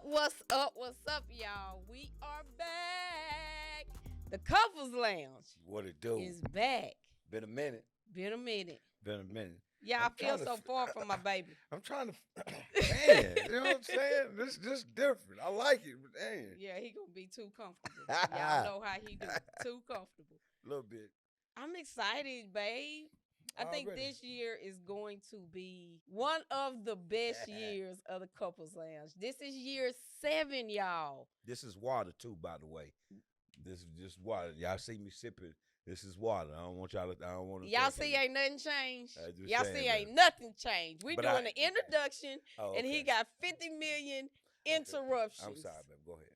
What's up? What's up, y'all? We are back. The Couples Lounge What it do? is back. Been a minute. Been a minute. Been a minute. Yeah, I feel so far from my baby. I'm trying to, man, you know what I'm saying? This different. I like it, but dang. Yeah, he gonna be too comfortable. Y'all know how he do. Too comfortable. A little bit. I'm excited, babe. I think Already. this year is going to be one of the best years of the Couples Lounge. This is year 7, y'all. This is water too, by the way. This is just water. Y'all see me sipping. This is water. I don't want y'all to. I don't want to. Y'all see, ain't nothing changed. Y'all See, ain't nothing changed. We But doing the introduction, and he got 50 million interruptions. I'm sorry, babe. Go ahead.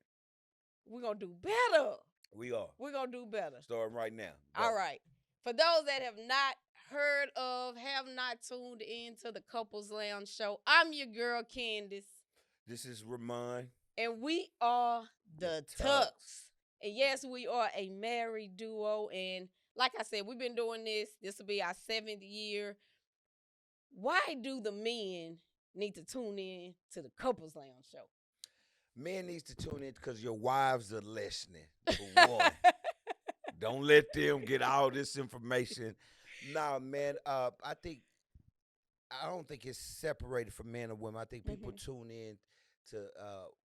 We're gonna do better. We are. We're gonna do better. Starting right now. Go. All right. For those that have not heard of, have not tuned into the Couples Lounge show, I'm your girl Candace. This is Remon. And we are the Tucks. And yes, we are a married duo. And like I said, we've been doing this. This will be our 7th year. Why do the men need to tune in to the Couples Lounge show? Men needs to tune in because your wives are listening. For one. Don't let them get all this information. Nah, man. I don't think it's separated from men or women. I think people tune in to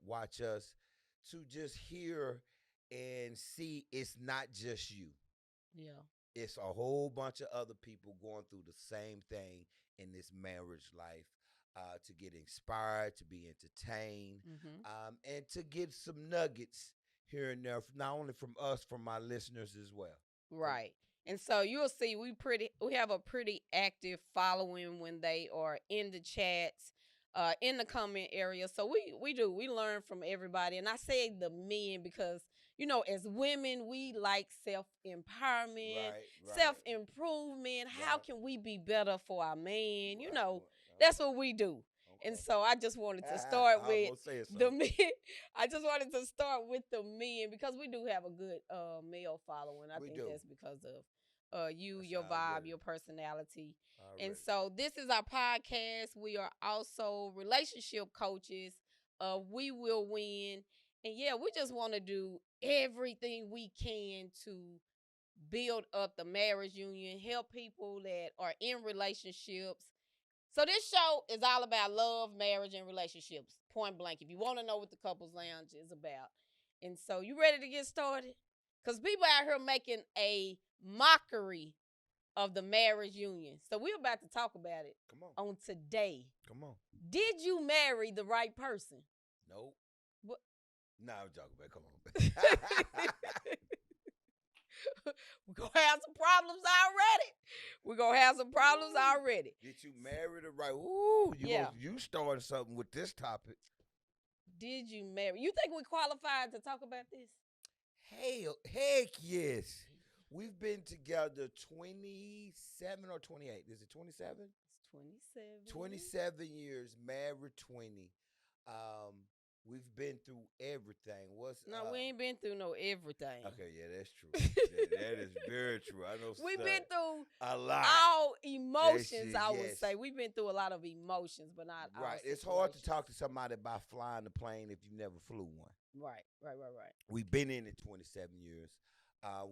watch us to just hear and see it's not just you. Yeah. It's a whole bunch of other people going through the same thing in this marriage life. To get inspired, to be entertained, and to get some nuggets here and there, not only from us, from my listeners as well. Right. And so you'll see we have a pretty active following when they are in the chats, in the comment area. So we learn from everybody. And I say the men because, you know, as women, we like self-empowerment, self-improvement. How can we be better for our man? You know, that's what we do. Okay. And so I just wanted to start with the men. I just wanted to start with the men because we do have a good male following. I think that's because of your vibe, your personality. And so this is our podcast. We are also relationship coaches. We will win. And yeah, we just want to do everything we can to build up the marriage union, help people that are in relationships. So this show is all about love, marriage, and relationships, point blank, if you want to know what the Couples Lounge is about. And so you ready to get started? Because people out here making a mockery of the marriage union. So we're about to talk about it on today. Come on. Did you marry the right person? Nope. What? No, I'm joking, man. Come on. We're going to have some problems already. Did you marry the right? Ooh, yeah. You started something with this topic. Did you marry? You think we qualified to talk about this? Heck yes. We've been together 27 or 28. Is it 27? It's 27. 27 years, married 20. We've been through everything. We ain't been through no everything. Okay, yeah, that's true. that is very true. I know we've been through a lot. All emotions, I would say. We've been through a lot of emotions, but not right. It's hard to talk to somebody about flying the plane if you never flew one. Right. We've been in it 27 years.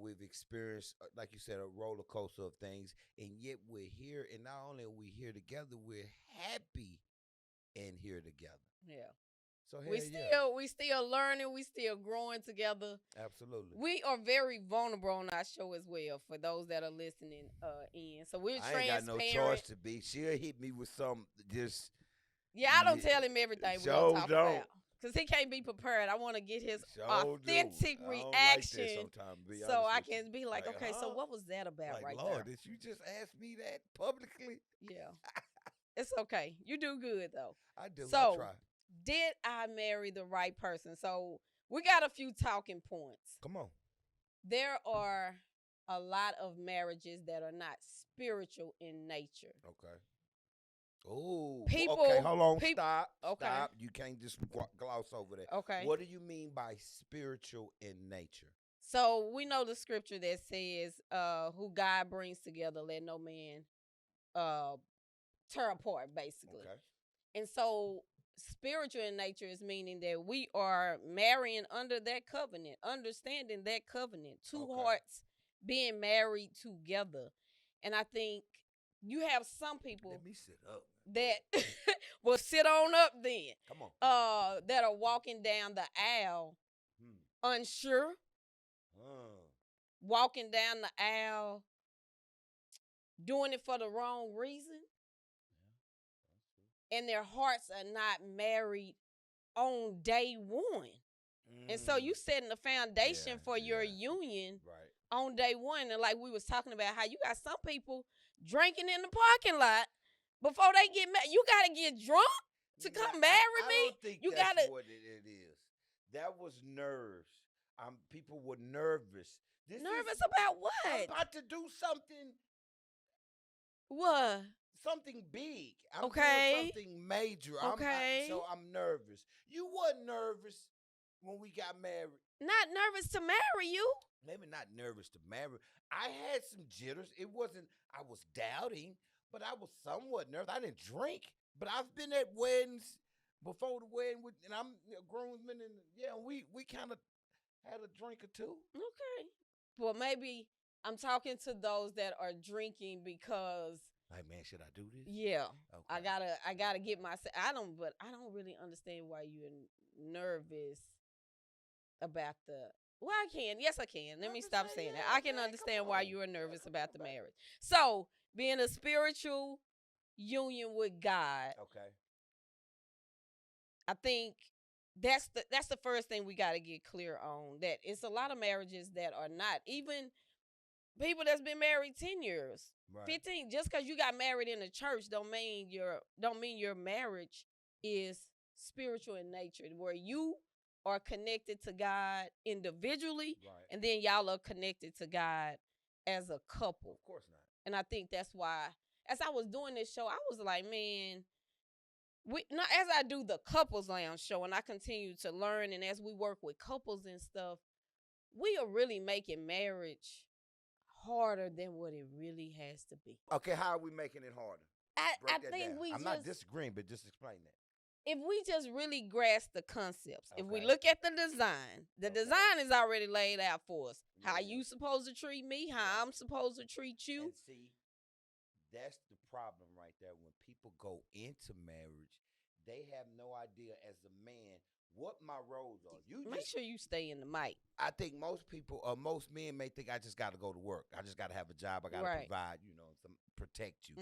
We've experienced, like you said, a roller coaster of things, and yet we're here. And not only are we here together, we're happy and here together. Yeah. So we still learning, we still growing together. Absolutely. We are very vulnerable on our show as well for those that are listening in. So we're transparent. I ain't got no choice to be. She'll hit me with some just. Yeah, I don't tell him everything we're gonna talk about. Because he can't be prepared. I want to get his authentic reaction. Like so I can be like, okay, so what was that about Lord, there? Did you just ask me that publicly? Yeah. It's okay. You do good, though. I do. So, I try. Did I marry the right person? So we got a few talking points. Come on. There are a lot of marriages that are not spiritual in nature. Okay. Oh, okay. Hold on. Stop. Okay. Stop. You can't just gloss over that. Okay. What do you mean by spiritual in nature? So we know the scripture that says, "Who God brings together, let no man tear apart." Basically. Okay. And so spiritual in nature is meaning that we are marrying under that covenant, understanding that covenant, two hearts being married together. And I think you have some people Let me sit up that will sit on up then. Come on. That are walking down the aisle unsure, walking down the aisle doing it for the wrong reason, and their hearts are not married on day one. And so you setting the foundation for your union on day one. And like we was talking about how you got some people drinking in the parking lot before they get married. You got to get drunk to come marry me. I don't think you that's gotta, what it is. That was nerves. People were nervous. Nervous about what? I'm about to do something. What? Something big. I'm doing something major. So I'm nervous. You weren't nervous when we got married. Not nervous to marry you. Maybe not nervous to marry. I had some jitters. It wasn't, I was doubting, but I was somewhat nervous. I didn't drink, but I've been at weddings before the wedding, and I'm a groomsman, and we kind of had a drink or two. Okay. Well, maybe I'm talking to those that are drinking because, like, man, should I do this? Yeah. Okay. I gotta get myself. I don't really understand why you're nervous about the. Well, I can. Yes, I can. Let me stop saying that. I can understand why you are nervous about the marriage. So, being a spiritual union with God. Okay. I think that's the first thing we got to get clear on. That it's a lot of marriages that are not, even people that's been married 10 years, 15. Just because you got married in a church don't mean your marriage is spiritual in nature, where you are connected to God individually, and then y'all are connected to God as a couple. Of course not. And I think that's why, as I was doing this show, I was like, man, as I do the couples lounge show and I continue to learn, and as we work with couples and stuff, we are really making marriage harder than what it really has to be. Okay, how are we making it harder? I think I'm not disagreeing, but just explain that. If we just really grasp the concepts, if we look at the design is already laid out for us. How you supposed to treat me, how I'm supposed to treat you. And see, that's the problem right there. When people go into marriage, they have no idea as a man what my roles are. Make sure you stay in the mic. I think most people, most men may think I just got to go to work. I just got to have a job. I got to provide, protect you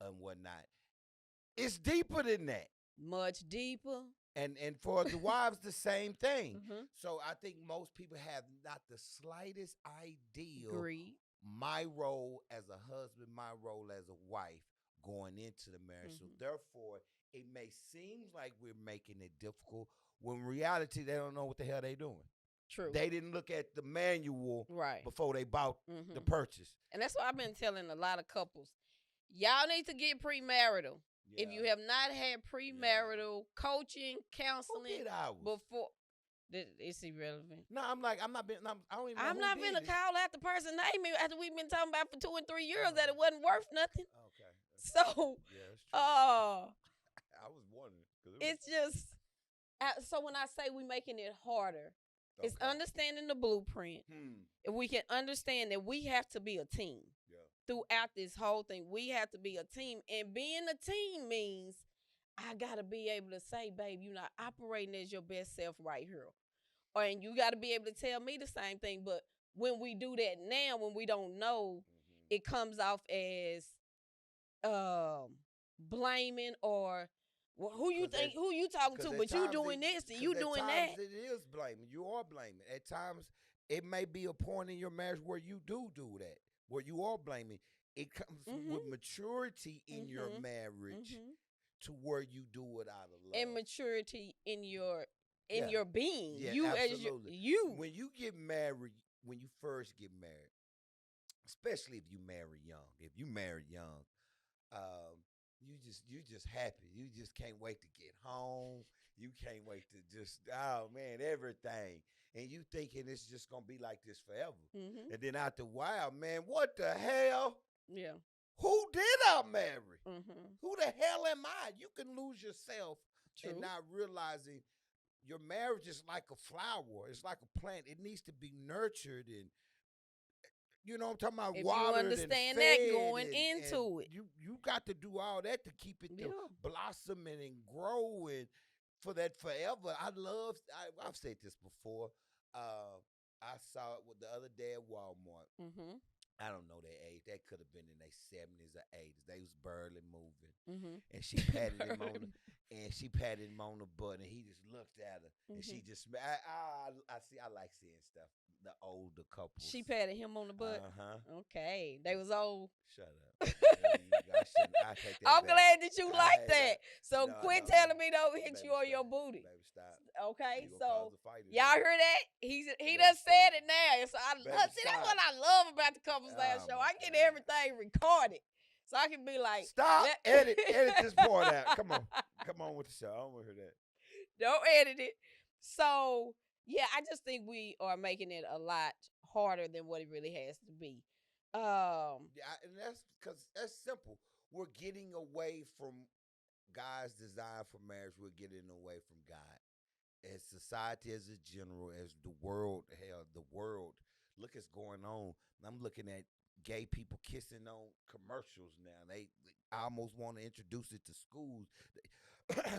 and whatnot. It's deeper than that. Much deeper. And for the wives, the same thing. So I think most people have not the slightest idea my role as a husband, my role as a wife going into the marriage. So therefore, it may seem like we're making it difficult when in reality they don't know what the hell they're doing. True. They didn't look at the manual before they bought the purchase. And that's what I've been telling a lot of couples. Y'all need to get premarital. If you have not had premarital coaching, counseling before, it's irrelevant. No, I'm not being. I don't even. I'm not gonna call out the person name after we've been talking about for 2 and 3 years that it wasn't worth nothing. Okay. So, I was wondering. It's just. So when I say we making it harder, it's understanding the blueprint. If we can understand that we have to be a team. Throughout this whole thing, we have to be a team, and being a team means I gotta be able to say, babe, you're not operating as your best self right here, and you gotta be able to tell me the same thing. But when we do that now, when we don't know, it comes off as blaming or who you talking to, but you doing this and you doing that. It is blaming. You are blaming. At times, it may be a point in your marriage where you do that. Where you are blaming. It comes with maturity in your marriage to where you do it out of love. And maturity in your being. Yeah, you absolutely. as you. When you get married, when you first get married, especially if you marry young, you just happy. You just can't wait to get home. You can't wait to just, everything. And you thinking it's just going to be like this forever. And then after a while, man, what the hell? Yeah. Who did I marry? Who the hell am I? You can lose yourself and True. not realizing your marriage is like a flower. It's like a plant. It needs to be nurtured and I'm talking about If you watered and understand that fed going and into it. you got to do all that to keep it to Yeah. blossoming and growing for that forever. I've said this before. Uh, I saw it with the other day at Walmart. Mhm. I don't know their age. That could have been in their 70s or 80s. They was barely moving. Mhm. And she patted him on the butt, and he just looked at her, and she Mhm. just I like seeing stuff. The older couples. She patted him on the butt. Uh-huh. Okay, they was old. Shut up. I shouldn't. I take that I'm back. glad that you I like hate that. that. So No, quit no, telling me don't hit baby, you on your stop. booty. Baby, stop. Okay, You gonna cause so a fight in y'all here. hear that? He Baby, done said stop. it now. And so I Baby, love, see, that's stop. what I love about the Couples Last Oh Show. my I get God. everything recorded. So I can be like, Stop. let Edit this part out. Come on. Come on with the show. I don't want to hear that. don't edit it. So yeah, I just think we are making it a lot harder than what it really has to be. Yeah, and that's because that's simple. We're getting away from God's design for marriage. We're getting away from God. As society as a general, as the world, hell, the world, look what's going on. I'm looking at gay people kissing on commercials now. They almost want to introduce it to schools.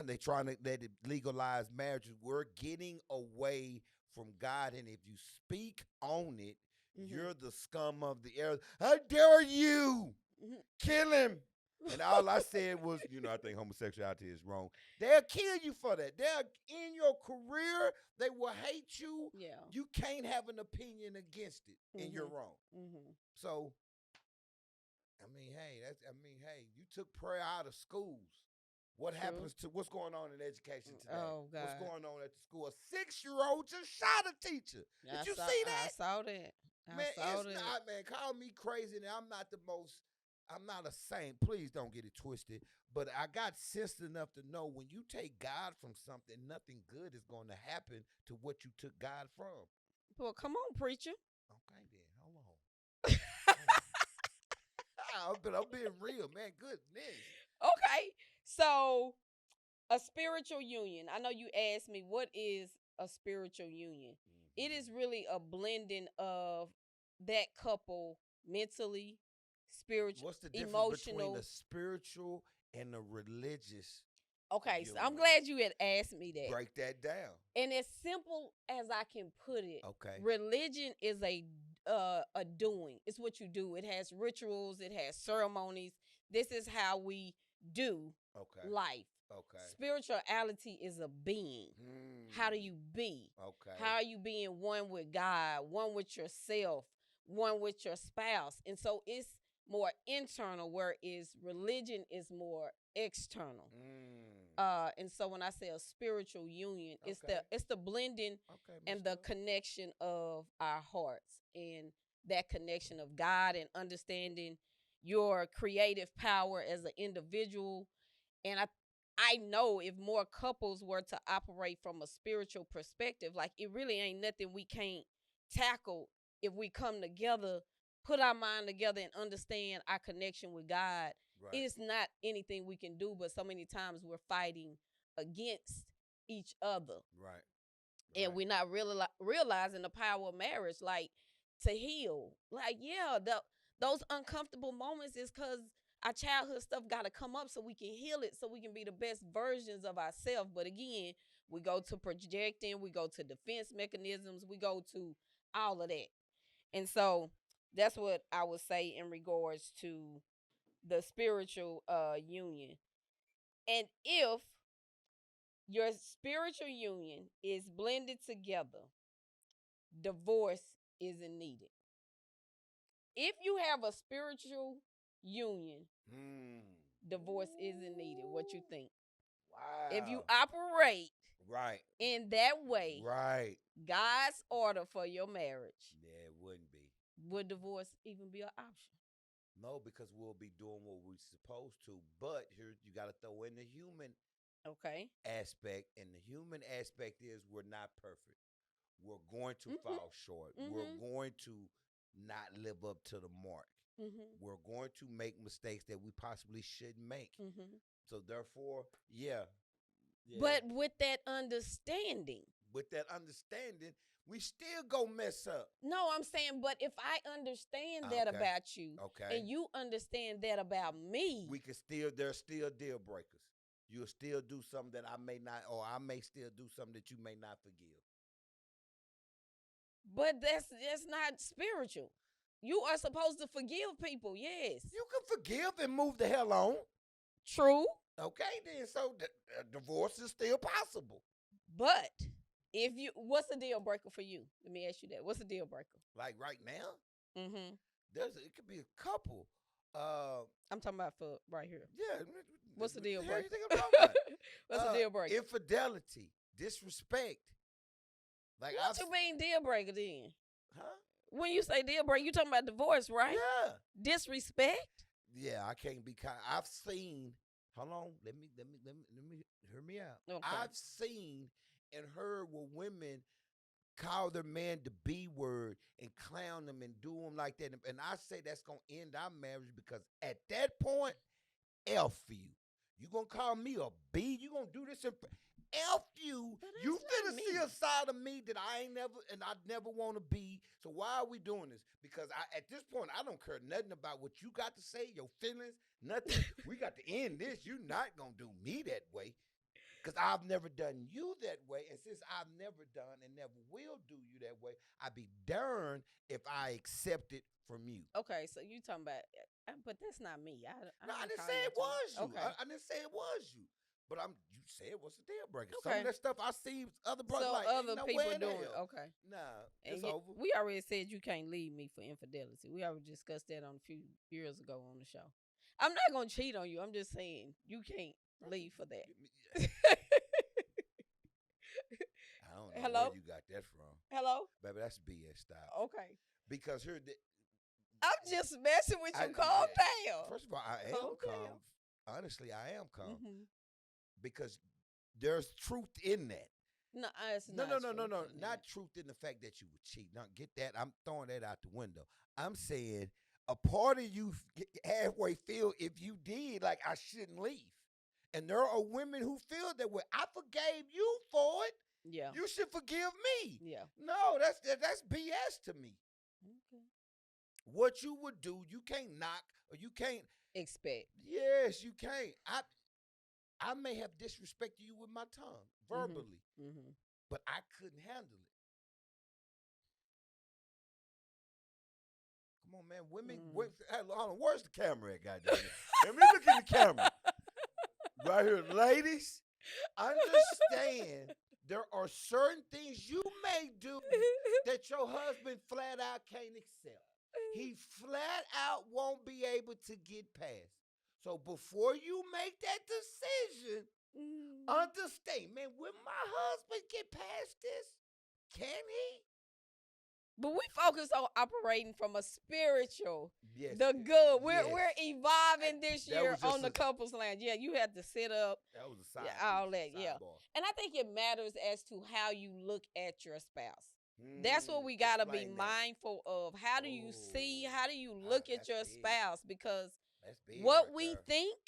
They trying to let it legalize marriages. We're getting away from God, and if you speak on it, mhm, you're the scum of the earth. How dare you mhm. kill him? And all I said was, I think homosexuality is wrong. They'll kill you for that. They'll in your career, they will hate you. Yeah. You can't have an opinion against it, and you're Mhm. wrong. Mhm. So, hey, you took prayer out of schools. What True. happens to what's going on in education today? Oh What's God. going on at the school? A 6-year-old just shot a teacher. Did you see I that? saw that. I Man, saw it's that. not, man. Call me crazy, and I'm not a saint. Please don't get it twisted. But I got sense enough to know when you take God from something, nothing good is going to happen to what you took God from. Well, come on, preacher. Okay, then. Hold on. Hold on. But I'm being real, man. Goodness. Okay. So, a spiritual union. I know you asked me what is a spiritual union. It is Hmm. really a blending of that couple mentally, spiritual, What's the difference between a emotional. spiritual and a religious Okay, so I'm union? glad you had asked me that. Break that down. And as simple as I can put it, Okay. religion is a doing. It's what you do. It has rituals, it has ceremonies. This is how we do Okay. life. Okay. Spirituality is a being. How do Hmm. you be? Okay. How are you being one with God, one with yourself, one with your spouse? And so it's more internal, whereas religion is more external. Mm. And so when I say a spiritual union, Okay. it's the blending Okay, Miss and the Love. connection of our hearts and that connection of God and understanding your creative power as an individual. And I know if more couples were to operate from a spiritual perspective, like it really ain't nothing we can't tackle if we come together, put our mind together and understand our connection with God. Right. It's not anything we can do, but so many times we're fighting against each other Right. and Right. we're not really realizing the power of marriage, like to heal. Like, yeah, those uncomfortable moments is because our childhood stuff got to come up so we can heal it, so we can be the best versions of ourselves. But again, we go to projecting, we go to defense mechanisms, we go to all of that. And so that's what I would say in regards to the spiritual union. And if your spiritual union is blended together, divorce isn't needed. If you have a spiritual union, Hmm. divorce isn't needed. What you think? If you Wow. operate Right. in that way, Right. God's order for your marriage, Yeah, it wouldn't be. would divorce even be an option? No, because we'll be doing what we're supposed to. But here you got to throw in the human Okay. aspect, and the human aspect is we're not perfect. We're going to Mhm. fall short. We're Mhm. going to not live up to the mark. Mhm. We're going to make mistakes that we possibly shouldn't make. Mhm. So therefore, yeah, Yeah. But with that understanding. With that understanding, we still go mess up. No, I'm saying, but if I understand that Okay. about you Okay. and you understand that about me, We can still, there's still deal breakers. You'll still do something that I may not, or I may still do something that you may not forgive. but that's not spiritual. You are supposed to forgive people, yes. You can forgive and move the hell on. True, Okay, then. So divorce is still possible. but if you, what's a deal breaker for you? Let me ask you that. What's a deal breaker? Like right now, Mm-hmm. it could be a couple. Uh, I'm talking about for right here. yeah. What's the deal What the hell breaker? you think I'm talking about? What's a deal breaker? Infidelity, disrespect. Like What you mean deal breaker then? huh? When you say deal breaker, you talking about divorce, right? Yeah. Disrespect? Yeah, I can't be kind. I've seen. Hold on, let me hear me out. Okay. I've seen and heard where women call their man the B word and clown them and do them like that. And I say that's gonna end our marriage because at that point, F you. You gonna call me a B? You gonna do this? F you. But You that's not finna see me. a side of me that I ain't never and I never want to be. So why are we doing this? Because at this point I don't care nothing about what you got to say, your feelings, nothing. We got to end this. You're not gonna do me that way. Because I've never done you that way. And since I've never done and never will do you that way, I'd be darned if I accept it from you. Okay, so you talking about, but that's not me. I No, I don't didn't call say you it was you. Okay. I didn't say it was you. But you said it was a deal breaker. Some Okay. of that stuff I see other brothers So like, other ain't no people way in doing hell. okay. Nah, And it's over. we already said you can't leave me for infidelity. We already discussed that on a few years ago on the show. I'm not gonna cheat on you. I'm just saying you can't leave for that. I don't know Hello? where you got that from. Hello? Baby, that's BS style. Okay. Because here, I'm just messing with you. Calm down. first of all, I am Calm calm. down. Honestly, I am calm. Mm-hmm. Because there's truth in that. No, it's No, not no, no, no, truth no. in Not that. truth in the fact that you would cheat. Now, get that. I'm throwing that out the window. I'm saying a part of you halfway feel if you did, like I shouldn't leave. And there are women who feel that way. I forgave you for it. Yeah. You should forgive me. Yeah. No, that's BS to me. Okay. What you would do, you can't knock or you can't. Expect. Yes, you can't. I may have disrespected you with my tongue verbally, Mm-hmm. but I couldn't handle it. Come on, man. Women, hey, hold on, where's the camera at, goddamn it? Let me look in the camera. Right here, ladies, understand there are certain things you may do that your husband flat out can't accept. He flat out won't be able to get past. So before you make that decision, understand, man, will my husband get past this? Can he? But we focus on operating from a spiritual, Yes. the good. Yes. We're evolving this That year was just on the couples lounge. Yeah, you had to sit up, That was a side all piece, that. Yeah, sidebar. and I think it matters as to how you look at your spouse. That's what we gotta be Explain that. mindful of. How do you see? Oh, How do you look at that's your big. spouse? Because That's big what right we there. think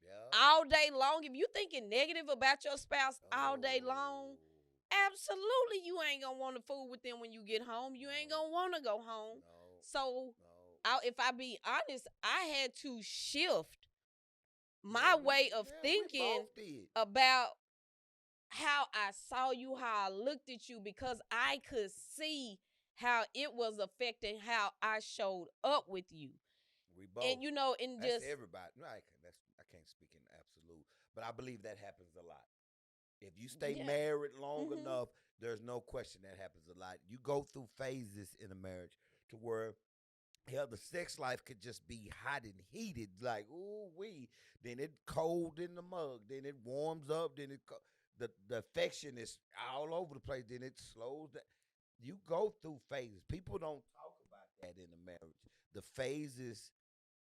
Yeah. all day long, if you thinking negative about your spouse all day long, Oh, absolutely you ain't gonna want to fool with them when you get home. You ain't No. gonna want to go home. no, So no. if I be honest, I had to shift Yeah, my way of we thinking both did. about how I saw you, how I looked at you, because I could see how it was affecting how I showed up with you. We both. And and That's just everybody. No, I can't speak in absolute, but I believe that happens a lot. If you stay yeah. married long Mhm. enough, there's no question that happens a lot. You go through phases in a marriage to where hell, the sex life could just be hot and heated, like ooh wee. Then it cold in the mug. Then it warms up. Then the affection is all over the place. Then it slows down. You go through phases. People don't talk about that in a marriage. The phases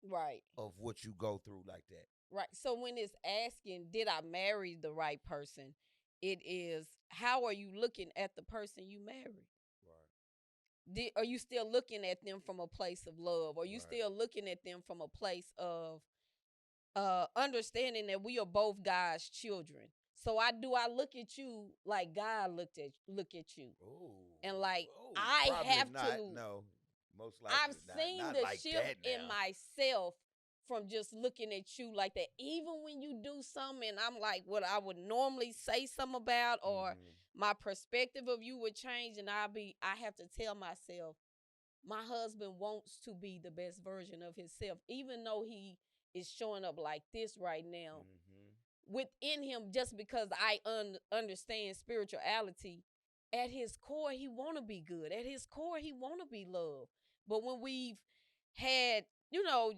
Right. of what you go through like that. Right. So when it's asking, did I marry the right person? It is, how are you looking at the person you marry? Right. Are you still looking at them from a place of love? Are you Right. still looking at them from a place of understanding that we are both God's children? So I look at you like God look at you. Oh, And like oh, I probably have not. to No, most I've likely not. seen Not the like shift that in now. myself from just looking at you like that. Even when you do something and I'm like what I would normally say something about, or Mm-hmm. my perspective of you would change, and I have to tell myself, my husband wants to be the best version of himself, even though he is showing up like this right now. Mm-hmm. Within him, just because I understand spirituality, at his core he want to be good. At his core he want to be loved. But when we've had,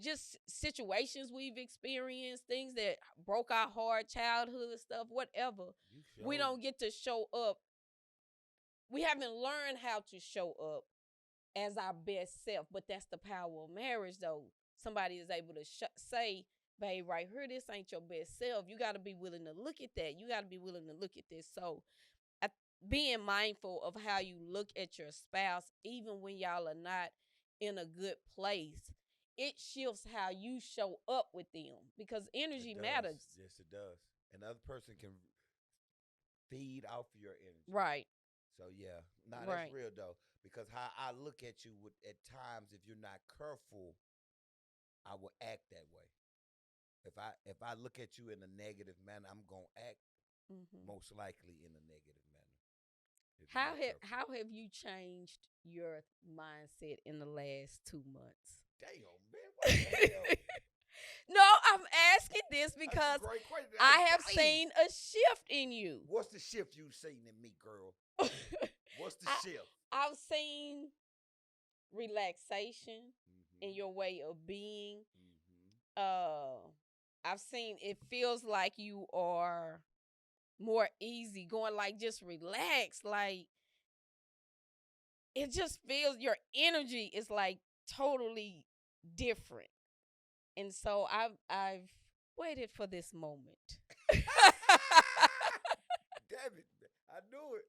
just situations we've experienced, things that broke our heart, childhood stuff, whatever, You we showed. don't get to show up. We haven't learned how to show up as our best self. But that's the power of marriage, though. Somebody is able to say, babe, right here, this ain't your best self. You got to be willing to look at that. You got to be willing to look at this. So, I, being mindful of how you look at your spouse, even when y'all are not in a good place, it shifts how you show up with them, because It energy does. matters. Yes, it does. Another person can feed off of your energy. Right, So yeah, nah, that's right. real though. Because how I look at you with at times, if you're not careful, I will act that way. If I look at you in a negative manner, I'm gonna act Hmm. most likely in a negative manner. If you're How not have careful. how have you changed your mindset in the last 2 months? Damn, man, what the hell? No, I'm asking this That's a because great question. I have Dang. seen a shift in you. What's the shift you seen in me, girl? I, What's the shift? I've seen relaxation in Mm-hmm. your way of being. Mm-hmm. Uh, I've seen it feels like you are more easy going, like just relax. Like it just feels your energy is like totally different. And so I've waited for this moment. Damn it. I knew it.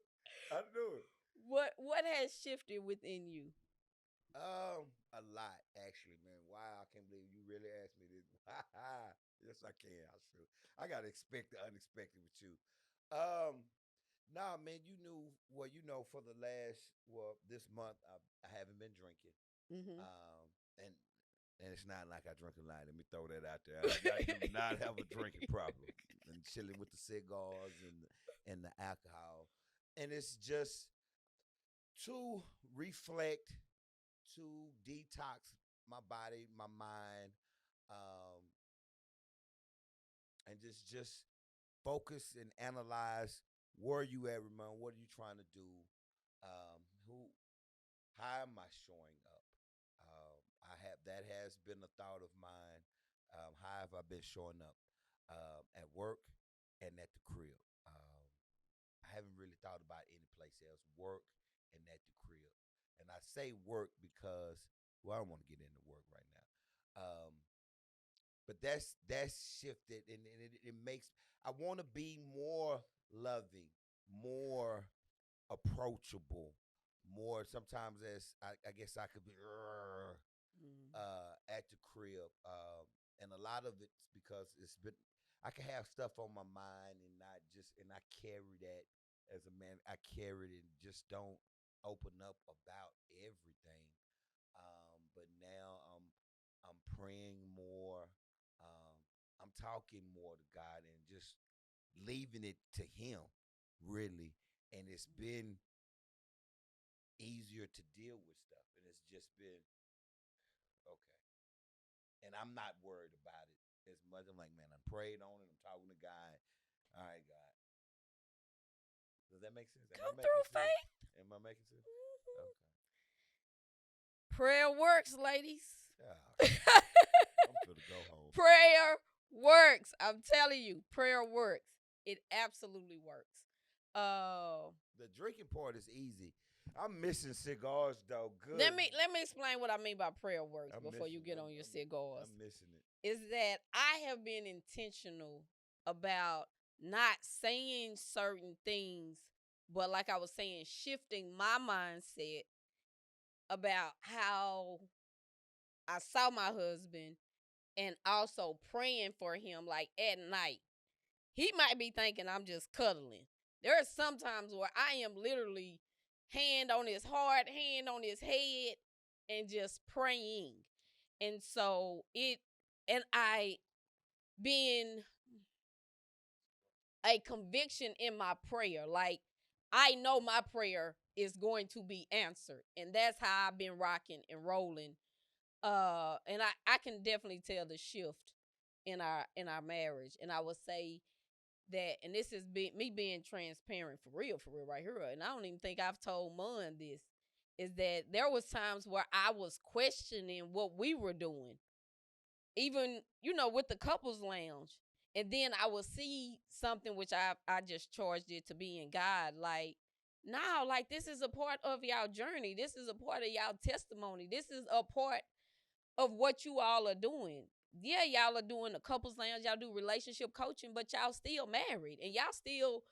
I knew it. What has shifted within you? A lot actually, man. Wow, I can't believe you really asked me this. Yes, I can. I should. I gotta expect the unexpected with you. Um, nah, man. You knew well. You know, for the last this month, I haven't been drinking. Hmm. And it's not like I drink a lot. Let me throw that out there. I do not have a drinking problem. And chilling with the cigars and the alcohol, and it's just to reflect, to detox my body, my mind, um, and just focus and analyze where you at, Remon. What are you trying to do? Who? How am I showing up? I have that has been a thought of mine. How have I been showing up at work and at the crib? I haven't really thought about any place else. Work and at the crib. And I say work because well, I don't want to get into work right now. But that's shifted and it makes I want to be more loving, more approachable, more sometimes as I guess I could be Mm. at the crib. And a lot of it's because it's been I can have stuff on my mind and not just and I carry that as a man. I carry it and just don't open up about everything. But now I'm praying more. Um, I'm talking more to God and just leaving it to Him, really. And it's been easier to deal with stuff, and it's just been okay. And I'm not worried about it as much. I'm like, man, I prayed on it. I'm talking to God. All right, God. Does that make sense? Am I Come making through, sense? faith. Am I making sense? Mhm. Okay. Prayer works, ladies. Oh shit. I'm finna go home. Prayer works. I'm telling you, prayer works. It absolutely works. Uh, The drinking part is easy. I'm missing cigars though. let Good. me let me explain what I mean by prayer works I'm before you missing. get on your cigars. I'm missing it. Is that I have been intentional about not saying certain things, but like I was saying, shifting my mindset about how I saw my husband, and also praying for him like at night. He might be thinking I'm just cuddling. There are some times where I am literally hand on his heart, hand on his head, and just praying. And so and I being a conviction in my prayer. Like, I know my prayer is going to be answered. And that's how I've been rocking and rolling. And I can definitely tell the shift in our marriage. And I would say that, and this is me being transparent for real right here. And I don't even think I've told Mon this, is that there was times where I was questioning what we were doing, even with the couples lounge. And then I would see something which I just charged it to be in God. Like, now, like, this is a part of y'all journey. This is a part of y'all testimony. This is a part of what you all are doing. Yeah, y'all are doing the couples lounge, y'all do relationship coaching, but y'all still married and y'all still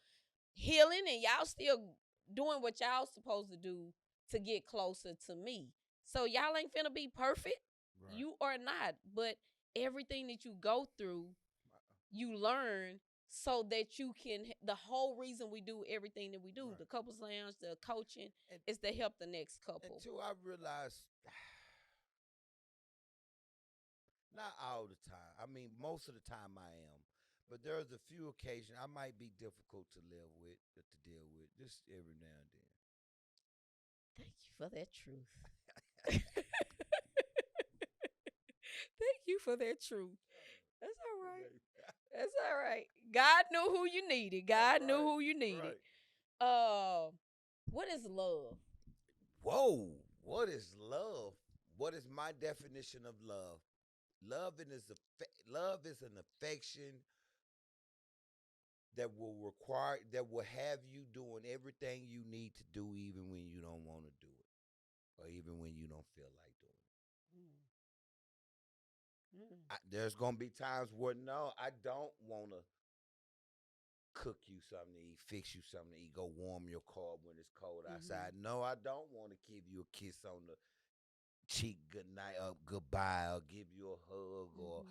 healing and y'all still doing what y'all supposed to do to get closer to me. So y'all ain't finna be perfect. Right. You are not. But everything that you go through, you learn so that you can. The whole reason we do everything that we do, right, the couples lounge, the coaching, is to help the next couple. Until I realized, not all the time. I mean, most of the time I am. But there's a few occasions I might be difficult to live with, to deal with, just every now and then. Thank you for that truth. Thank you for that truth. That's all right. That's all right. God knew who you needed. God knew who you needed. Right. What is love? Whoa. What is love? What is my definition of love? Love is an affection that will have you doing everything you need to do, even when you don't want to do it, or even when you don't feel like doing it. There's gonna be times where no, I don't want to cook you something to eat, fix you something to eat, go warm your car when it's cold outside. No, I don't want to give you a kiss on the cheek, good night, or goodbye, or give you a hug, or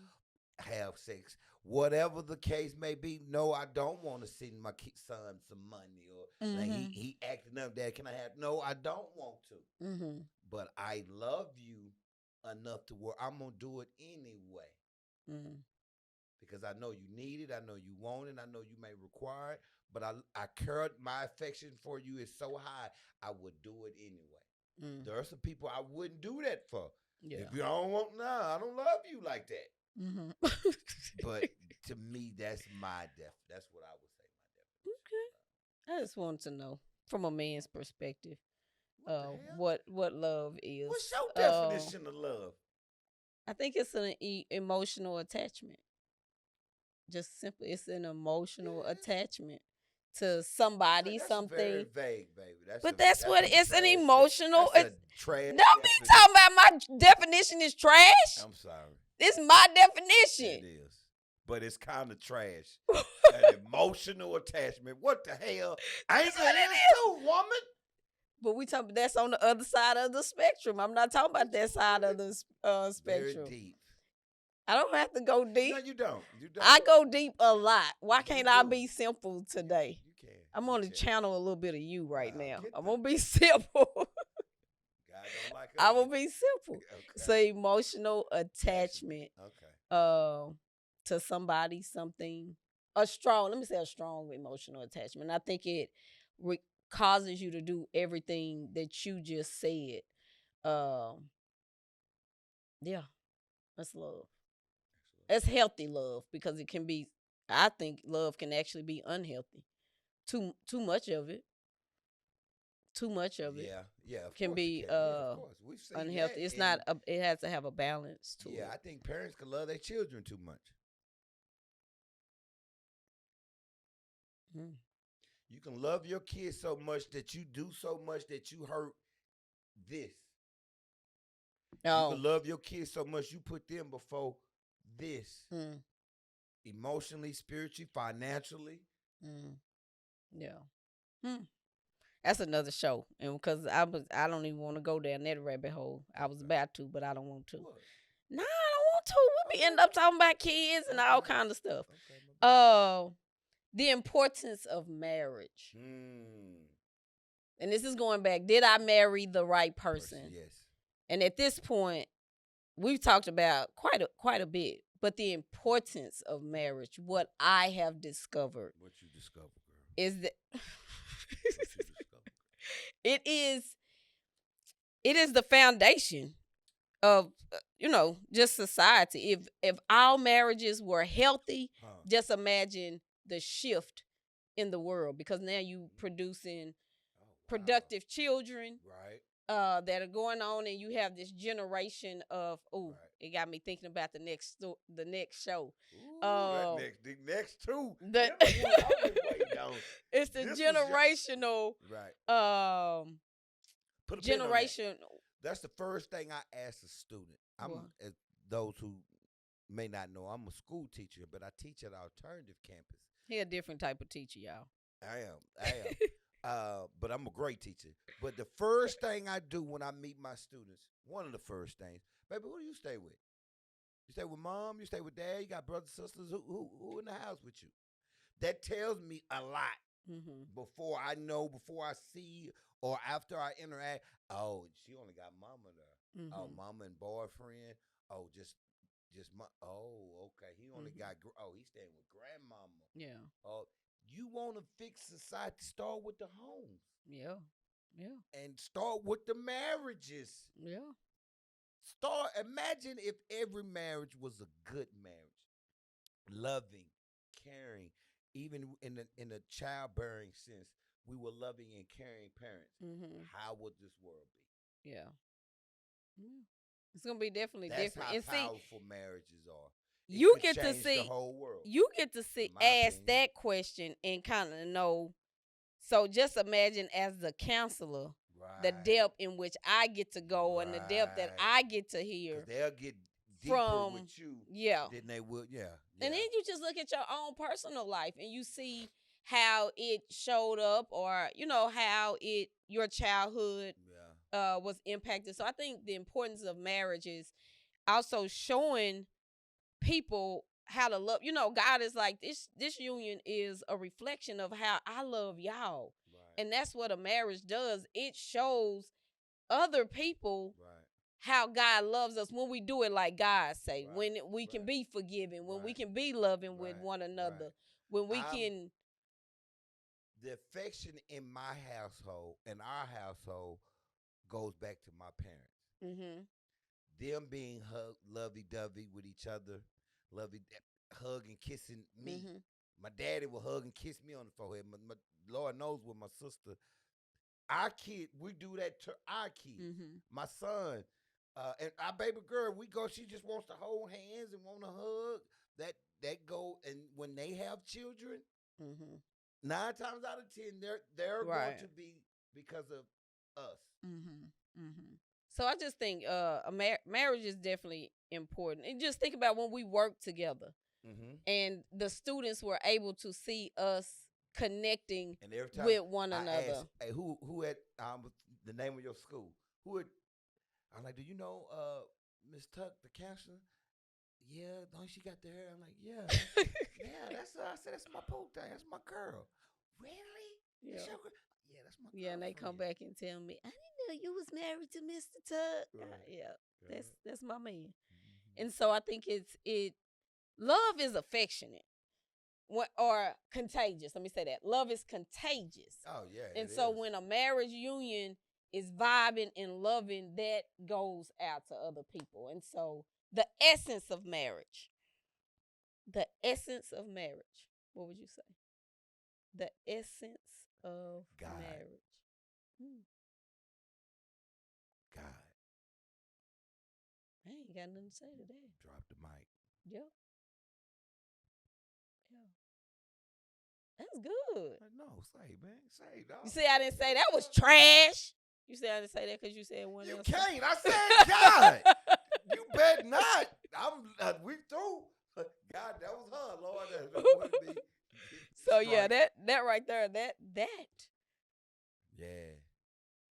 have sex, whatever the case may be. No, I don't want to send my son some money, or like he acting up. Dad, can I have? No, I don't want to. But I love you enough to where I'm gonna do it anyway. Because I know you need it, I know you want it, I know you may require it, but I care. My affection for you is so high, I would do it anyway. There are some people I wouldn't do that for. Yeah. If you don't want, I don't love you like that. But to me, that's that's what I would say my definition. Okay. I just wanted to know from a man's perspective, what love is. What's your definition of love? I think it's an emotional attachment. Just simply, it's an emotional attachment to somebody, that's something. Very vague, baby. That's what it's an emotional. That's trash. Don't be talking about my definition is trash. I'm sorry. It's my definition. It is, but it's kind of trash. An emotional attachment. What the hell? I ain't saying it too, woman. But we talking that's on the other side of the spectrum. I'm not talking about that side of the spectrum. Very deep. I don't have to go deep. No, you don't. I go deep a lot. Why can't I be simple today? You can. I'm on to channel a little bit of you right now. I'm gonna be simple. God don't like us. I'm gonna be simple. Okay. So emotional attachment. Okay. To somebody, something, a strong emotional attachment. I think it causes you to do everything that you just said. Yeah, that's love. It's healthy love, because it can be. I think love can actually be unhealthy. Too much of it. Too much of it. Yeah. Can be unhealthy. It's not. It has to have a balance to it. Yeah, I think parents can love their children too much. You can love your kids so much that you do so much that you hurt this. You can love your kids so much you put them before this. Emotionally, spiritually, financially. Yeah. That's another show, and because I don't even want to go down that rabbit hole. I was about to, but I don't want to. What? No, I don't want to. We'll be end up talking about kids and all kind of stuff. the importance of marriage. Mm. And this is going back, did I marry the right person? Yes. And at this point, we've talked about quite a bit, but the importance of marriage, what I have discovered. What you discovered, girl? Is that what you discovered? it is the foundation of just society. If our marriages were healthy, just imagine the shift in the world, because now you producing productive children, right? That are going on, and you have this generation of Right. It got me thinking about the next show. Ooh, the next two. It's the generational. Right. Put a generation. That's the first thing I ask a student. As those who may not know, I'm a school teacher, but I teach at an alternative campus. He a different type of teacher, y'all. I am. But I'm a great teacher. But the first thing I do when I meet my students, one of the first things, baby, who do you stay with? You stay with mom? You stay with dad? You got brothers, sisters? Who in the house with you? That tells me a lot. Before I see, or after I interact. Oh, she only got mama there. Oh, mama and boyfriend. Oh, just okay. He only got. He's staying with grandmama. Yeah. Oh, you want to fix society? Start with the homes. Yeah. And start with the marriages. Yeah. Imagine if every marriage was a good marriage, loving, caring. Even in the childbearing sense, we were loving and caring parents. How would this world be? Yeah. It's gonna be definitely different. That's how powerful marriages are. You get to see the whole world. You get to see ask that question and kind of know. So just imagine, as the counselor, the depth in which I get to go, and the depth that I get to hear. They'll get deeper with you. Yeah. Than they would. Yeah. And then you just look at your own personal life, and you see how it showed up, or how your childhood was impacted. So I think the importance of marriage is also showing people how to love. God is like, this union is a reflection of how I love y'all. Right. And that's what a marriage does. It shows other people how God loves us when we do it like God say, when we can be forgiving, when we can be loving with one another, when we can. The affection in my household and our household goes back to my parents. Them being lovey-dovey with each other, hugging, kissing me. My daddy would hug and kiss me on the forehead. My Lord knows with my sister. Our kid, we do that to our kid. My son, and our baby girl, we go. She just wants to hold hands and want to hug. That go, and when they have children, 9 times out of 10, they're going to be because of us. So I just think marriage is definitely important. And just think about when we work together, and the students were able to see us connecting with one another. Ask, hey, who had the name of your school? I'm like, do you know Miss Tuck, the counselor? Yeah, don't she got the hair? I'm like, yeah. That's I said, that's my pole thing. That's my girl. Really? Yeah. That's your girl? Yeah, that's my girl. Yeah, and they come back and tell me, I didn't know you was married to Mr. Tuck. That's my man. And so I think love is affectionate. Or contagious. Let me say that. Love is contagious. Oh, yeah. And so when a marriage union is vibing and loving, that goes out to other people. And so the essence of marriage. What would you say? The essence of marriage. God. I ain't got nothing to say to that. Drop the mic. Yep. That's good. No, say, man. Say, dog. You see, I didn't say that was trash. You said I didn't say that because you said one else. You can't. I said God. You bet not. We through. God, that was her, Lord. That wouldn't be. So yeah, that right there, that. Yeah.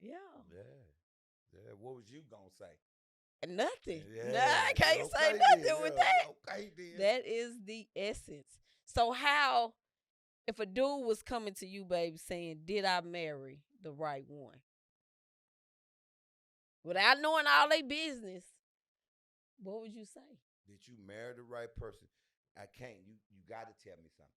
Yeah. What was you gonna say? Nothing. Yeah. Nah, I can't say nothing with that. Okay, then. That is the essence. So how, if a dude was coming to you, baby, saying, "Did I marry the right one?" without knowing all their business, what would you say? Did you marry the right person? I can't. You got to tell me something.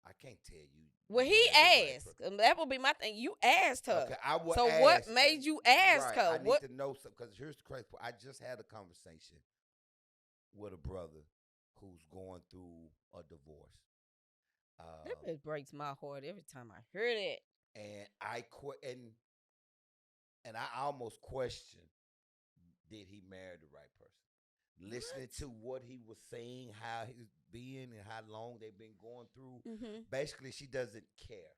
I can't tell you Well, you he married the right asked. person. That would be my thing. You asked her. Okay, I will So what ask. made you ask Right, her? I need What? to know something because here's the crazy part. I just had a conversation with a brother who's going through a divorce. That Um, just breaks my heart every time I hear that. and and I almost questioned, did he marry the right person? Listening What? to what he was saying, how he's being, and how long they've been going through. Mhm. Basically, she doesn't care.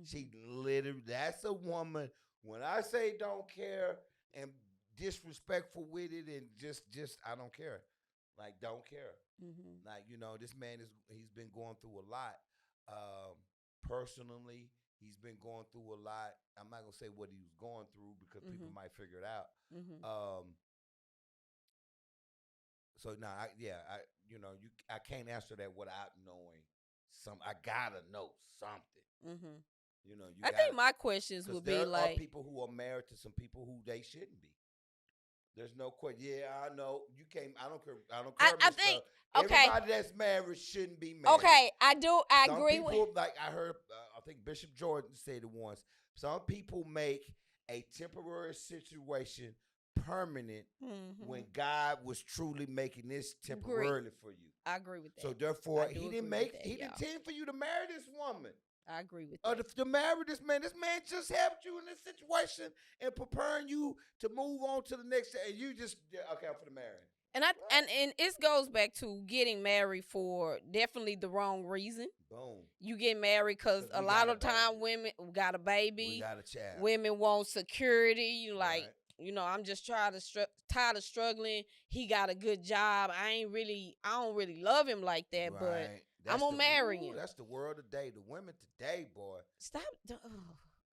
She Mhm. literally, that's a woman. When I say don't care and disrespectful with it, and just I don't care, like don't care. Mhm. Like this man he's been going through a lot. Um, Personally, he's been going through a lot. I'm not gonna say what he was going through because people Mhm. might figure it out. Mhm. So now, I can't answer that without knowing some. I gotta know something. Mhm. You I gotta, think my questions because would be there are like, people who are married to some people who they shouldn't be. There's no question. Yeah, I know. You can't. I don't care. I don't care, I Mister. think okay, Everybody that's married shouldn't be married. okay, I do. I Some agree with. people, like I heard, I think Bishop Jordan said it once. Some people make a temporary situation permanent when Mhm. God was truly making this Agree. temporarily for you. I agree with So that. therefore, I do he didn't agree with make, that, he didn't y'all. intend for you to marry this woman. I agree with Or that. to marry this man. This man just helped you in this situation and preparing you to move on to the next. And you just, yeah, okay, I'm for the marry. And and it goes back to getting married for definitely the wrong reason. Boom. You get married because Because a we lot got a of time baby. women got a We baby. got a child. Women want security. You like, Right. I'm just tired of struggling. He got a good job. I don't really love him like that, but Right. I'm gonna marry him. That's the world today. The women today, boy. Stop.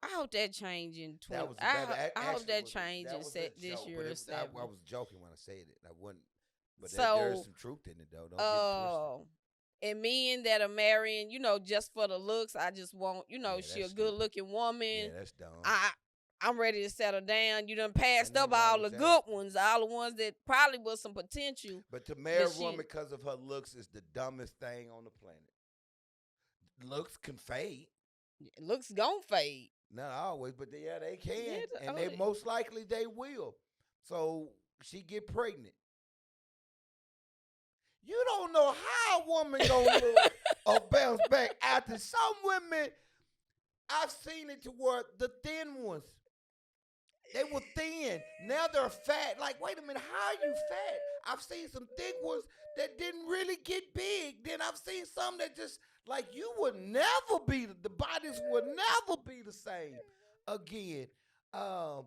I hope that change in That 20. was a baby. I hope Actually, that change that in was a this joke, but year or I 7. was joking when I said it. I wouldn't, but there is So, some truth in it though. Don't get it twisted. uh, and men that are marrying, just for the looks, I just want, Yeah, she that's a good stupid. looking Yeah, woman. that's dumb. I I'm ready to settle down. You done Ain't passed up nothing wrong all with the that. good ones, all the ones that probably was some potential. But to marry That a woman she because of her looks is the dumbest thing on the planet. Looks can fade. looks gon' fade. Not always, but yeah, they Yeah, can, and they most likely they will. So she get pregnant. You don't know how a woman gonna look or bounce back after some women. I've seen it to where the thin ones, they were thin. Now they're fat. Like, wait a minute, how are you fat? I've seen some thick ones that didn't really get big. Then I've seen some that just like you would never be. The bodies would never be the same again. Um,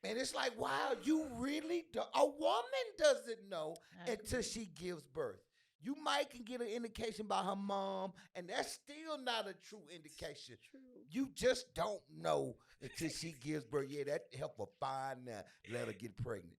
and it's like, wow, you really do. A woman doesn't know I until agree. she gives birth. You might can get an indication by her mom, and that's still not a true indication. True. You just don't know until she gives birth. Yeah, that help her find now. Let her get pregnant.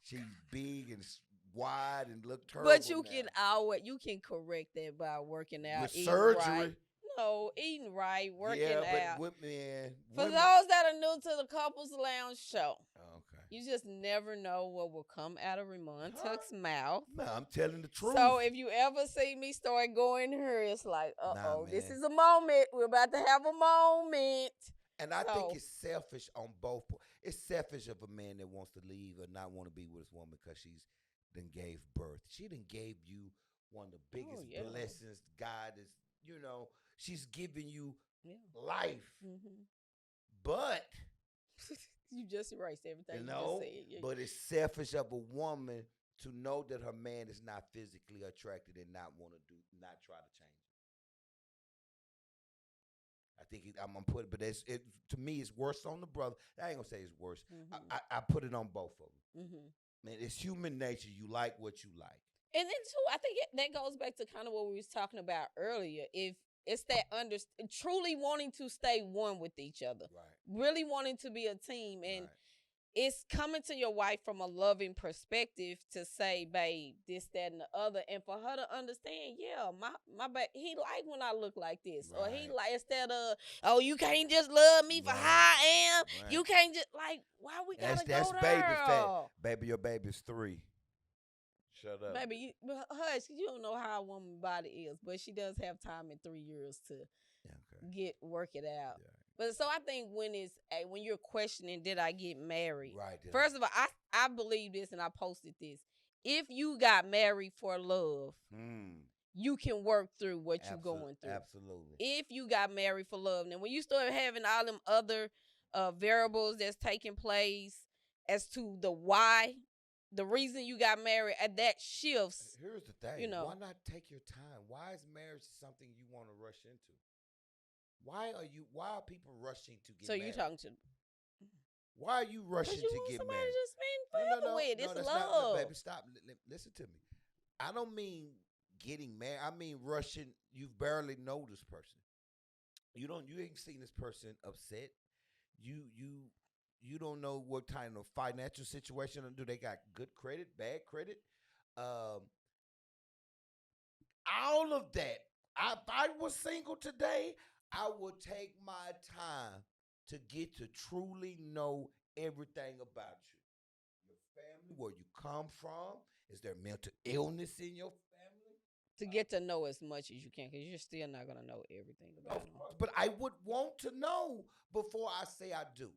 She's big and wide and look But terrible you now. can correct that by working out, With eating right. surgery, No, eating right, yeah, working but out. For women. those that are new to the Couples Lounge show, Okay. you just never know what will come out of Remon Huh? Tuck's mouth. No, I'm telling the truth. So if you ever see me start going here, it's like, Nah, this man. is a moment. We're about to have a moment. And I think So it's selfish on both. It's selfish of a man that wants to leave or not want to be with his woman because she's done gave birth. She done gave you one of the biggest yeah. blessings God is. She's giving you Yeah. life, Mm-hmm. but You just erased everything you you just know, said. Yeah. but it's selfish of a woman to know that her man is not physically attracted and not want to not try to change. I think I'm gonna put it, but to me, it's worse on the brother. I ain't gonna say it's worse. Mm-hmm. I put it on both of them. Mm-hmm. Man, it's human nature. You like what you like. And then too, I think that goes back to kind of what we was talking about earlier. If it's that truly wanting to stay one with each other, Right. really wanting to be a team, and Right. it's coming to your wife from a loving perspective to say, babe, this, that, and the other, and for her to understand, yeah, my he like when I look like this, or he Right. like, instead of, oh, you can't just love me for how Right. I am, Right. you can't just like, why we That's gotta go that's baby fat. there, Baby, your baby's 3. Shut up. baby? Hush, you don't know how a woman's body is, but she does have time in 3 years to Yeah, okay. work it out. Yeah. But so I think when you're questioning, did I get married? Right. First of all, I believe this, and I posted this. If you got married for love, you can work through what you're going through. Absolutely. If you got married for love, now when you start having all them other variables that's taking place as to the why, the reason you got married, that shifts. Here's the thing. You know, why not take your time? Why is marriage something you want to rush into? Why are people rushing to get so married? you talking to. Why are you rushing you to want get somebody married? to spend forever with. It's that's love. not, baby, stop. Listen to me. I don't mean getting married. I mean rushing. You barely know this person. You ain't seen this person upset. You don't know what kind of financial situation. Do they got good credit, bad credit? Um, all of that. If I was single today, I would take my time to get to truly know everything about you. Your family, where you come from. Is there mental illness in your family? To get to know as much as you can, because you're still not going to know everything about them. But I would want to know before I say I do.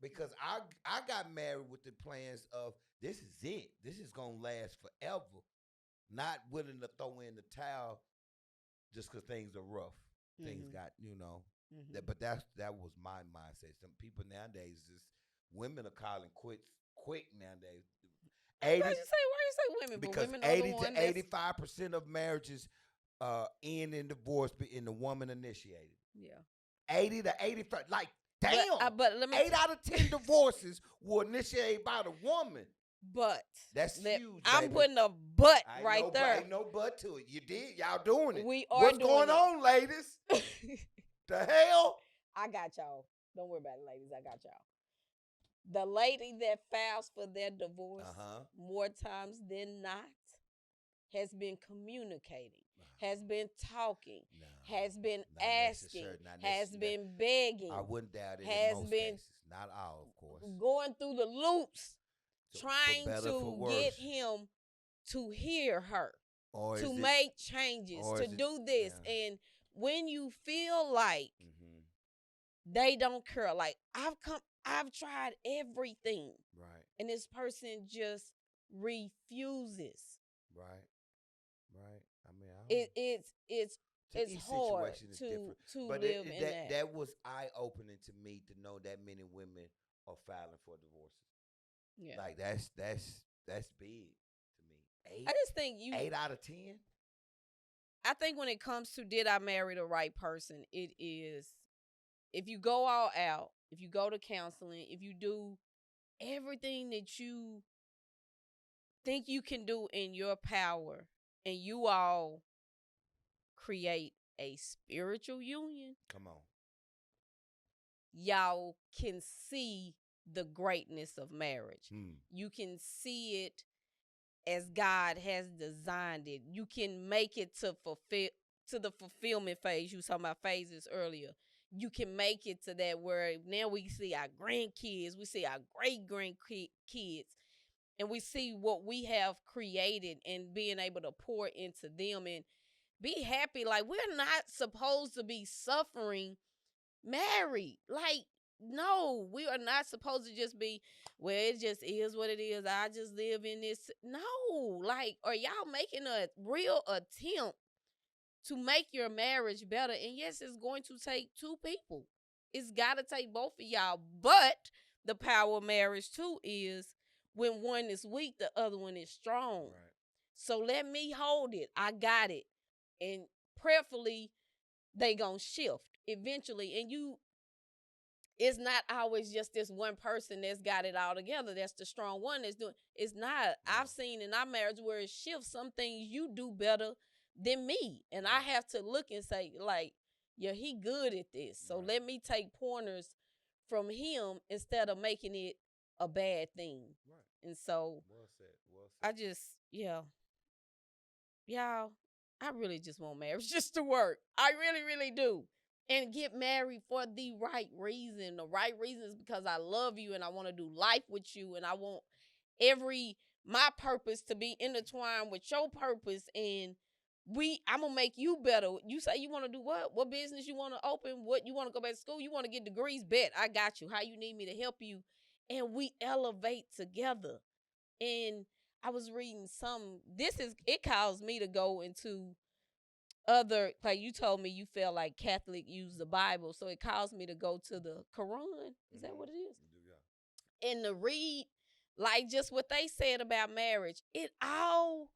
Because I got married with the plans of this is it. This is gonna last forever. Not willing to throw in the towel just because things are rough. Things got but that was my mindset. Some people nowadays women are calling quits quick nowadays. Why you say women? Because women 80 to 85% of marriages end in divorce, in the woman initiated. Yeah. 80 to 85, like damn. But let me 8 out of 10 divorces were initiated by the woman. But that's huge. I'm putting a but there. Ain't no but to it. You did. Y'all doing it. We are What's doing going on, ladies? The hell? I got y'all. Don't worry about it, ladies. I got y'all. The lady that files for their divorce more times than not has been communicating, has been talking, has been asking, has been begging. I wouldn't doubt it. Has in most been cases. Not all, of course. Going through the loops, trying to get him to hear her, to make changes, to do this. Yeah. And when you feel like they don't care, like I've tried everything, right, and this person just refuses. Right. I mean, it's hard to live in that. That was eye opening to me to know that many women are filing for divorces. Yeah, like that's big to me. I just think 8 out of 10. I think when it comes to did I marry the right person, it is if you go all out, if you go to counseling, if you do everything that you think you can do in your power, and you all create a spiritual union. Come on. Y'all can see the greatness of marriage. You can see it as God has designed it. You can make it to the fulfillment phase. You were talking about phases earlier. You can make it to that where now we see our grandkids, we see our great-grandkids, and we see what we have created and being able to pour into them and be happy. Like, we're not supposed to be suffering married. Like, no, we are not supposed to just be, well, it just is what it is. I just live in this. No, like, are y'all making a real attempt to make your marriage better? And yes, it's going to take two people. It's got to take both of y'all. But the power of marriage, too, is when one is weak, the other one is strong. Right. So let me hold it. I got it. And prayerfully, they gonna shift eventually. And it's not always just this one person that's got it all together. That's the strong one that's doing. It's not. I've seen in our marriage where it shifts. Some things you do better than me, and I have to look and say, like, yeah, he good at this. So let me take pointers from him instead of making it a bad thing. Right. And so Well said. Well I said. just, yeah, y'all, I really just want marriage just to work. I really, really do. And get married for the right reason. The right reason is because I love you and I want to do life with you, and I want my purpose to be intertwined with your purpose, and I'm gonna make you better. You say you want to do what? What business you want to open? What you want to go back to school? You want to get degrees? Bet I got you. How you need me to help you? And we elevate together. And I was reading some. It caused me to go into other, like you told me you felt like Catholic use the Bible, so it caused me to go to the Quran. Is that what it is? Yeah. And to read like just what they said about marriage. It all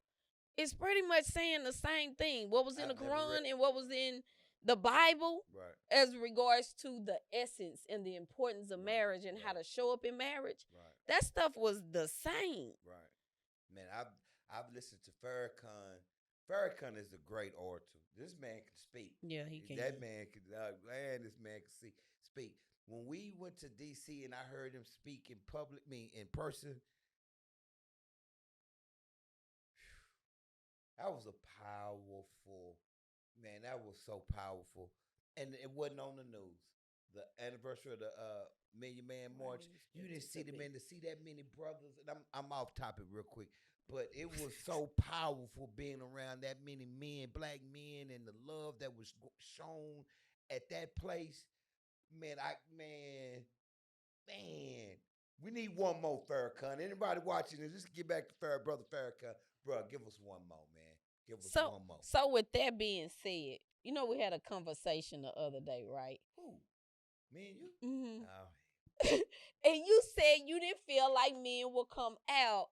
is pretty much saying the same thing. What was in the Quran and what was in the Bible, right, as regards to the essence and the importance of right, marriage and how right, to show up in marriage. right, That stuff was the same. right. Man, I've listened to Farrakhan. Farrakhan is a great orator. This man can speak. Yeah, he can. That man can. Man, this man can speak. When we went to D.C. and I heard him speak in public, in person, that was a powerful man. That was so powerful, and it wasn't on the news. The anniversary of the Million Man March. You didn't see the man to see that many brothers. And I'm off topic real quick, but it was so powerful being around that many men, black men, and the love that was shown at that place. Man, man. We need one more Farrakhan. Anybody watching this, just get back to brother Farrakhan. Bro, give us one more, man. Give us one more. So with that being said, we had a conversation the other day, right? Who? Me and you? Mm-hmm. Oh. And you said you didn't feel like men will come out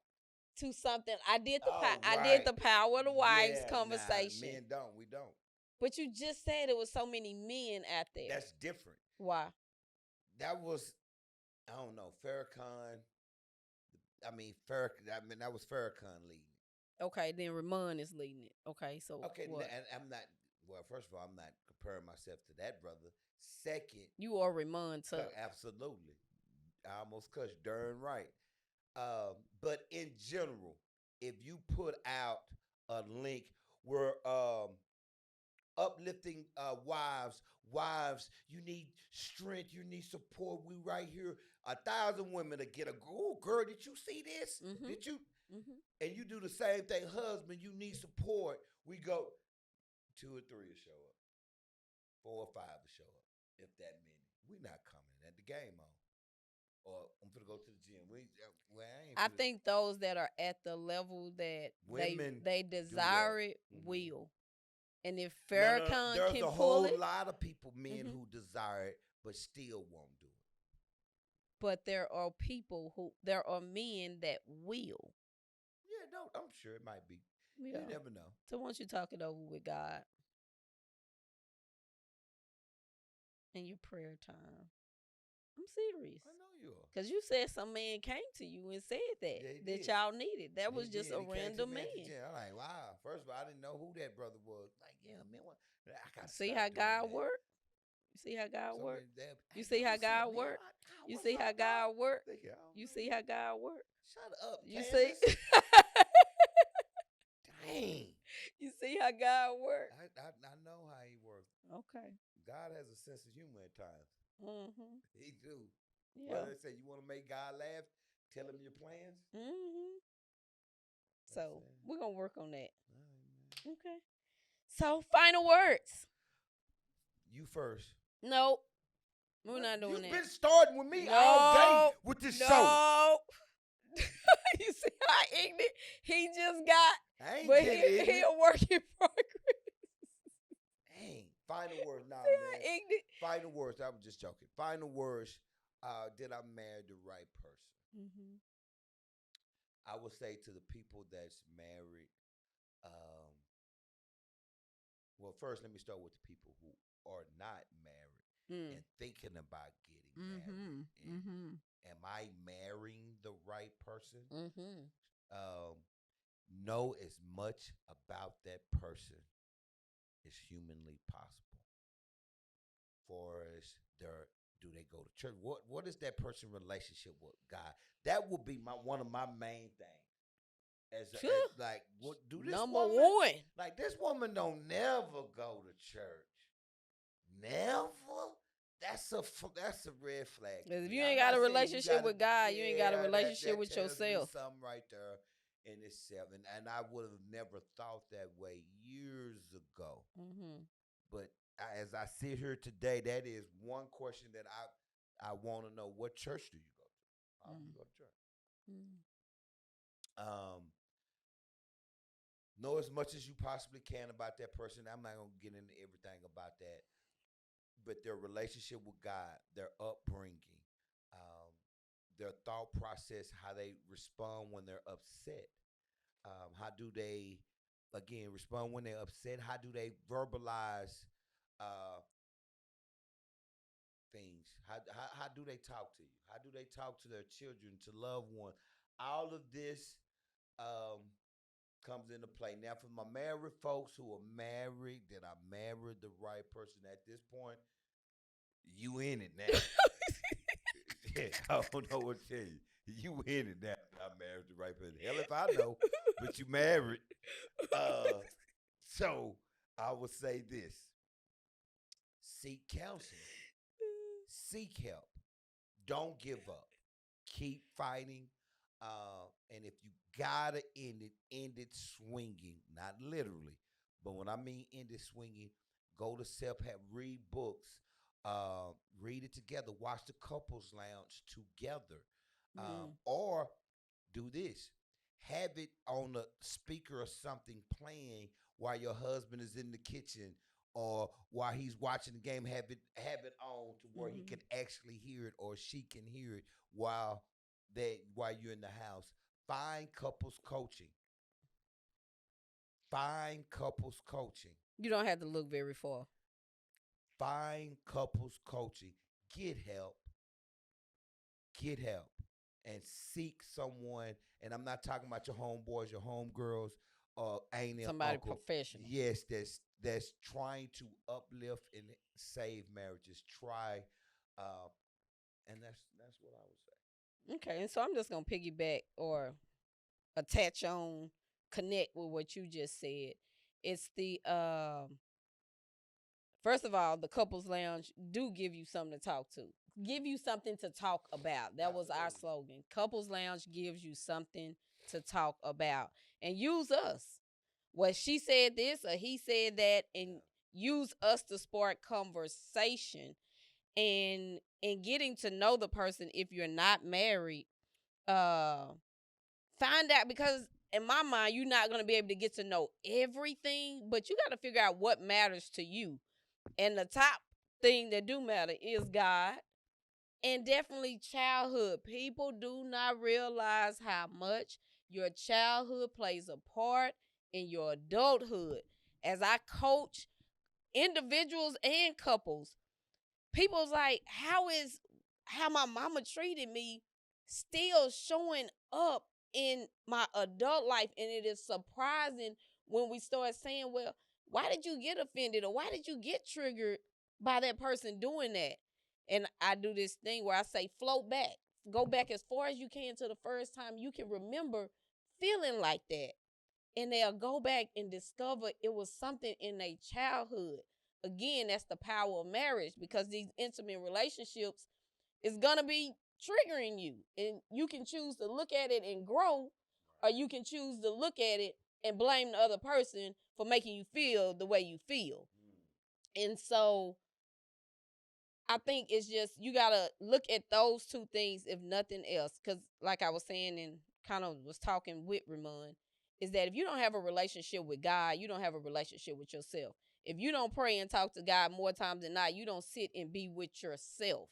to something. I did the power of the wives conversation. Nah, men don't. We don't. But you just said it was so many men out there. That's different. Why? That was, I don't know, Farrakhan. That was Farrakhan leading. Okay, then Remon is leading it. Okay, so okay, what? And I'm not. Well, first of all, I'm not comparing myself to that brother. Second, you are Remon too. Absolutely, I almost cussed. Darn right. But in general, if you put out a link where uplifting wives, you need strength, you need support. We right here, 1,000 women to get a girl. Did you see this? Mm-hmm. Did you? Mm-hmm. And you do the same thing, husband. You need support. We go 2 or 3 will show up, 4 or 5 will show up. If that many, we not coming at the game on. Or I'm gonna go to the gym. I think those that are at the level that women they desire it mm-hmm. will. And if Farrakhan there's can a pull whole lot of people, men mm-hmm. who desire it but still won't do it. But there are men that will. Yeah, no, I'm sure it might be. Yeah. You never know. So once you talk it over with God in your prayer time. I'm serious. I know you are. Because you said some man came to you and said that y'all needed. That was just a random man. I'm like, wow. First of all, I didn't know who that brother was. Like, yeah, man, I got to see how God work? You see how God work? You see how God work? You see how God work? You see how God work? Shut up, you Candace. See? Dang. You see how God work? I know how he works. Okay. God has a sense of humor at times. Mm-hmm. He do. Yeah. Well, they say you want to make God laugh, tell him your plans. Mm-hmm. So we're gonna work on that. Right, okay. So final words. You first. Nope. We're not doing that. You've been starting with me all day with this show. You see how ignorant he just got? I ain't but he a work in progress. Dang. Final words now, man. Ignorant. Final words. I was just joking. Final words. Did I marry the right person? Mm-hmm. I would say to the people that's married. Well, first, let me start with the people who are not married and thinking about getting married. Am I marrying the right person? Know as much about that person as humanly possible, for as their Do they go to church? What is that person's relationship with God? That would be one of my main things. As like, what do this Number woman one. like? This woman don't never go to church. Never. That's a red flag to Because if me. you I'm ain't got not a saying you relationship gotta. with God, you ain't got a Yeah, relationship that with tells me yourself. something right there in itself, and I would have never thought that way years ago. Mm-hmm. But as I sit here today, that is one question that I want to know: what church do you go to? How do you go to church? Mm-hmm. Um, know as much as you possibly can about that person. I'm not gonna get into everything about that, but their relationship with God, their upbringing, um, their thought process, how they respond when they're upset. How do they, again, respond when they're upset? How do they verbalize uh, things? How do they talk to you? How do they talk to their children, to loved ones? All of this um, comes into play. Now, for my married folks who are married, that I married the right person at this point, you in it now. I don't know what to tell you. You in it now. I married the right person. Hell if I know, but you married. Uh, so I would say this: seek counseling, seek help. Don't give up. Keep fighting. And if you gotta end it swinging, not literally, but when I mean end it swinging, go to self help, read books, uh, read it together, watch the couples lounge together, Mm-hmm. or do this. Have it on a speaker or something playing while your husband is in the kitchen or while he's watching the game. Have it on to where he Mm-hmm. can actually hear it or she can hear it while you're in the house. Find couples coaching. Find couples coaching. You don't have to look very far. Find couples coaching. Get help. Get help. And seek someone. And I'm not talking about your homeboys, your homegirls, or auntie or Somebody uncle. professional. Yes, that's trying to uplift and save marriages. Try, uh, and that's what I would say. Okay, and so I'm just gonna piggyback or attach on, connect with what you just said. It's the first of all, the couples lounge do give you something to talk to. Give you something to talk about. That was our Absolutely. slogan. Couples lounge gives you something to talk about. And use us. Well, she said this or he said that, and use us to spark conversation and in getting to know the person if you're not married. Uh Find out, because in my mind you're not going to be able to get to know everything, but you got to figure out what matters to you. And the top thing that do matter is God, and definitely childhood. People do not realize how much your childhood plays a part in your adulthood. As I coach individuals and couples, people's like, how my mama treated me still showing up in my adult life? And it is surprising when we start saying, well, why did you get offended or why did you get triggered by that person doing that? And I do this thing where I say, float back, go back as far as you can to the first time you can remember feeling like that, and they'll go back and discover it was something in their childhood. Again, that's the power of marriage, because these intimate relationships is gonna be triggering you, and you can choose to look at it and grow, or you can choose to look at it and blame the other person for making you feel the way you feel. And so I think it's just, you gotta look at those two things if nothing else. Because like I was saying and kind of was talking with Remon, is that if you don't have a relationship with God, you don't have a relationship with yourself. If you don't pray and talk to God more times than not, you don't sit and be with yourself.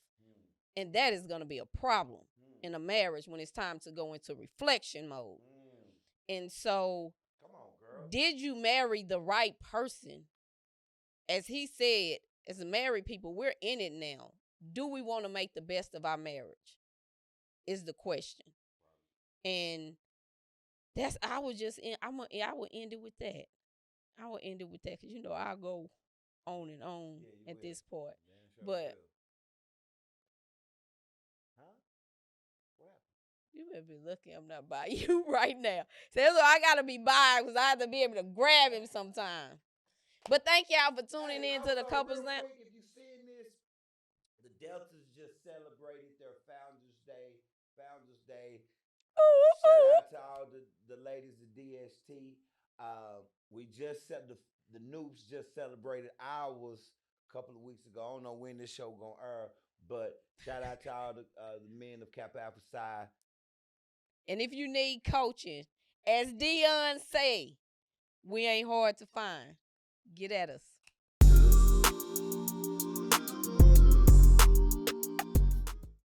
And that is going to be a problem in a marriage when it's time to go into reflection mode. And so, Come on, girl. did you marry the right person? As he said, as married people, we're in it now. Do we want to make the best of our marriage? Is the question. And that's, I would just I would end it with that. I would end it with that, because I'll go on and on Yeah, you at will. this point. Man, sure But will. You better be lucky I'm not by you right now. So that's why I gotta be by because I have to be able to grab him sometime. But thank y'all for tuning in to the couples real now. quick, if you seeing this, the Deltas just celebrated their Founders Day. Founders Day. Shout out to all the ladies at DST. We just said the Noops just celebrated ours a couple of weeks ago. I don't know when this show gonna air, but shout out to all the men of Kappa Alpha Psi. And if you need coaching, as Dion say, we ain't hard to find. Get at us.